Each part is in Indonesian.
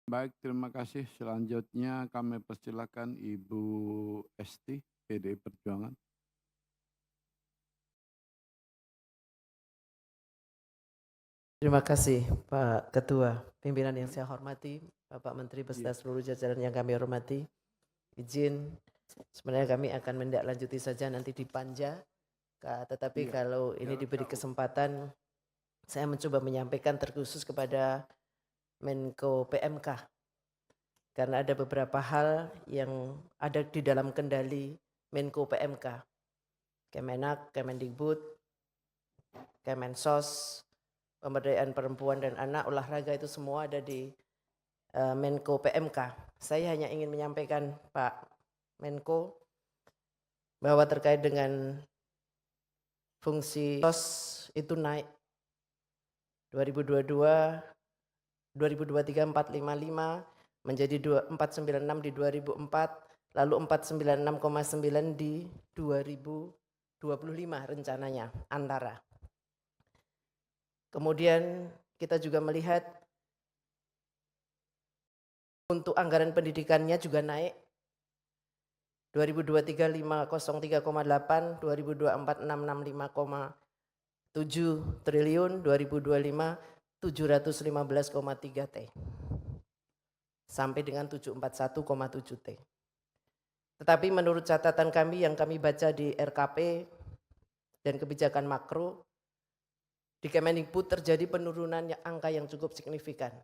Baik, terima kasih. Selanjutnya kami persilakan Ibu Esti, PDI Perjuangan. Terima kasih Pak Ketua, pimpinan yang saya hormati, Bapak Menteri beserta Iya. seluruh jajaran yang kami hormati. Izin, sebenarnya kami akan menindaklanjuti saja nanti di Panja, tetapi Iya. kalau ini diberi kesempatan, saya mencoba menyampaikan terkhusus kepada Menko PMK, karena ada beberapa hal yang ada di dalam kendali Menko PMK, Kemenak, Kemendikbud, Kemensos, pemberdayaan perempuan dan anak, olahraga itu semua ada di Menko PMK. Saya hanya ingin menyampaikan Pak Menko bahwa terkait dengan fungsi SOS itu naik 2022, 2023 455 menjadi 496 di 2004, lalu 496,9 di 2025 rencananya antara. Kemudian kita juga melihat untuk anggaran pendidikannya juga naik 2023 503,8, 2024 665,7 triliun, 2025 715,3 T sampai dengan 741,7 T. Tetapi menurut catatan kami yang kami baca di RKP dan kebijakan makro, di Kemendikbud terjadi penurunan angka yang cukup signifikan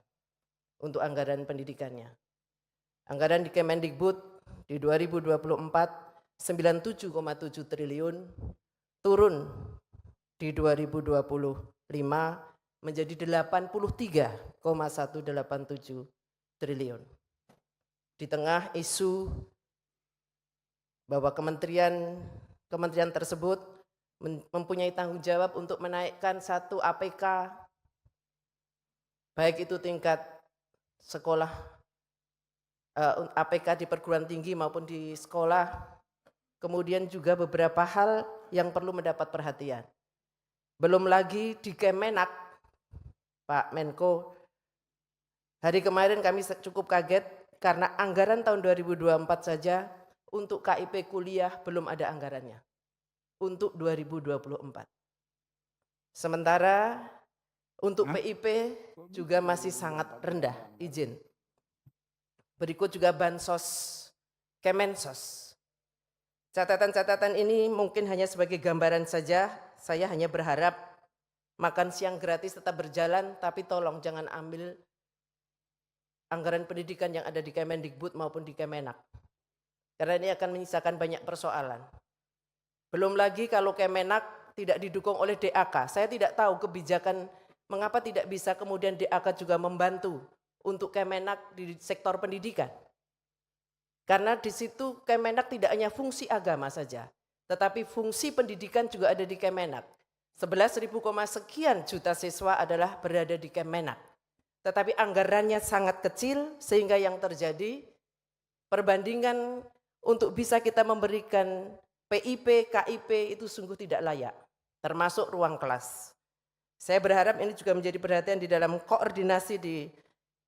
untuk anggaran pendidikannya. Anggaran di Kemendikbud di 2024 97,7 triliun, turun di 2025 menjadi 83,187 triliun. Di tengah isu bahwa kementerian tersebut mempunyai tanggung jawab untuk menaikkan satu APK, baik itu tingkat sekolah, APK di perguruan tinggi maupun di sekolah, kemudian juga beberapa hal yang perlu mendapat perhatian. Belum lagi di Kemenak, Pak Menko, hari kemarin kami cukup kaget karena anggaran tahun 2024 saja untuk KIP kuliah belum ada anggarannya untuk 2024. Sementara untuk PIP juga masih sangat rendah izin. Berikut juga bansos, Kemensos. Catatan-catatan ini mungkin hanya sebagai gambaran saja, saya hanya berharap makan siang gratis tetap berjalan, tapi tolong jangan ambil anggaran pendidikan yang ada di Kemendikbud maupun di Kemenak. Karena ini akan menyisakan banyak persoalan. Belum lagi kalau Kemenak tidak didukung oleh DAK, saya tidak tahu kebijakan mengapa tidak bisa kemudian DAK juga membantu untuk Kemenak di sektor pendidikan. Karena di situ Kemenak tidak hanya fungsi agama saja, tetapi fungsi pendidikan juga ada di Kemenak. 11.000, sekian juta siswa adalah berada di Kemenak. Tetapi anggarannya sangat kecil sehingga yang terjadi perbandingan untuk bisa kita memberikan PIP, KIP itu sungguh tidak layak, termasuk ruang kelas. Saya berharap ini juga menjadi perhatian di dalam koordinasi di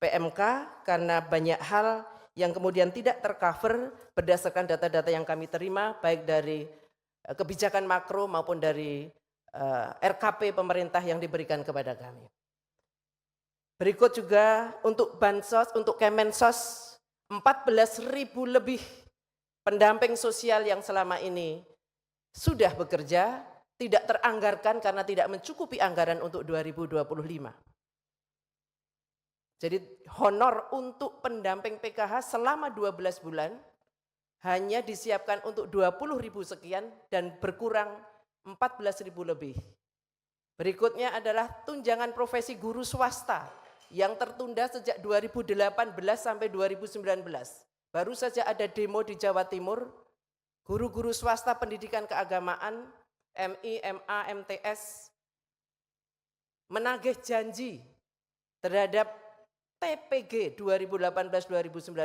PMK karena banyak hal yang kemudian tidak tercover berdasarkan data-data yang kami terima baik dari kebijakan makro maupun dari RKP pemerintah yang diberikan kepada kami. Berikut juga untuk bansos, untuk Kemensos 14.000 lebih pendamping sosial yang selama ini sudah bekerja, tidak teranggarkan karena tidak mencukupi anggaran untuk 2025. Jadi honor untuk pendamping PKH selama 12 bulan hanya disiapkan untuk 20.000 sekian dan berkurang 14.000 lebih. Berikutnya adalah tunjangan profesi guru swasta yang tertunda sejak 2018 sampai 2019. Baru saja ada demo di Jawa Timur, guru-guru swasta pendidikan keagamaan, MI, MA, MTS, menagih janji terhadap TPG 2018-2019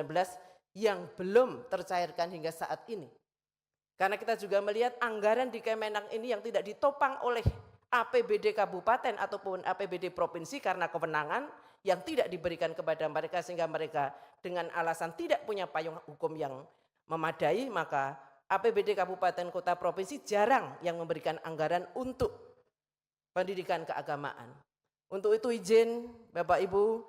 yang belum tercairkan hingga saat ini. Karena kita juga melihat anggaran di Kemenak ini yang tidak ditopang oleh APBD kabupaten ataupun APBD provinsi karena kewenangan, yang tidak diberikan kepada mereka sehingga mereka dengan alasan tidak punya payung hukum yang memadai, maka APBD kabupaten kota provinsi jarang yang memberikan anggaran untuk pendidikan keagamaan. Untuk itu izin Bapak Ibu,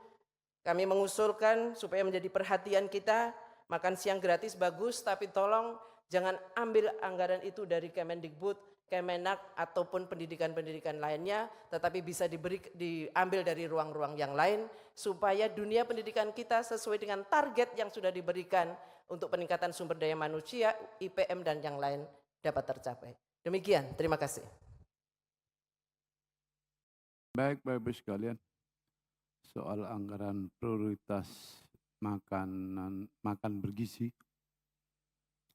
kami mengusulkan supaya menjadi perhatian kita, makan siang gratis bagus, tapi tolong jangan ambil anggaran itu dari Kemendikbud, Kemenak ataupun pendidikan-pendidikan lainnya, tetapi bisa diambil dari ruang-ruang yang lain supaya dunia pendidikan kita sesuai dengan target yang sudah diberikan untuk peningkatan sumber daya manusia, IPM dan yang lain dapat tercapai. Demikian, terima kasih. Baik, Bapak Ibu sekalian, soal anggaran prioritas makan bergizi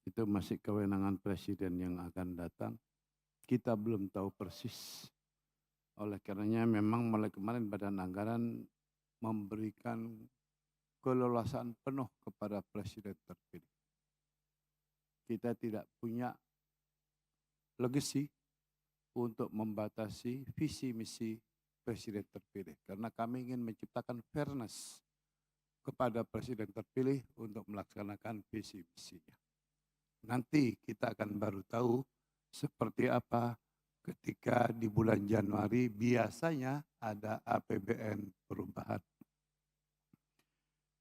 itu masih kewenangan presiden yang akan datang. Kita belum tahu persis. Oleh karenanya memang mulai kemarin Badan Anggaran memberikan keleluasaan penuh kepada presiden terpilih. Kita tidak punya legasi untuk membatasi visi misi presiden terpilih. Karena kami ingin menciptakan fairness kepada presiden terpilih untuk melaksanakan visi misinya. Nanti kita akan baru tahu seperti apa ketika di bulan Januari biasanya ada APBN perubahan.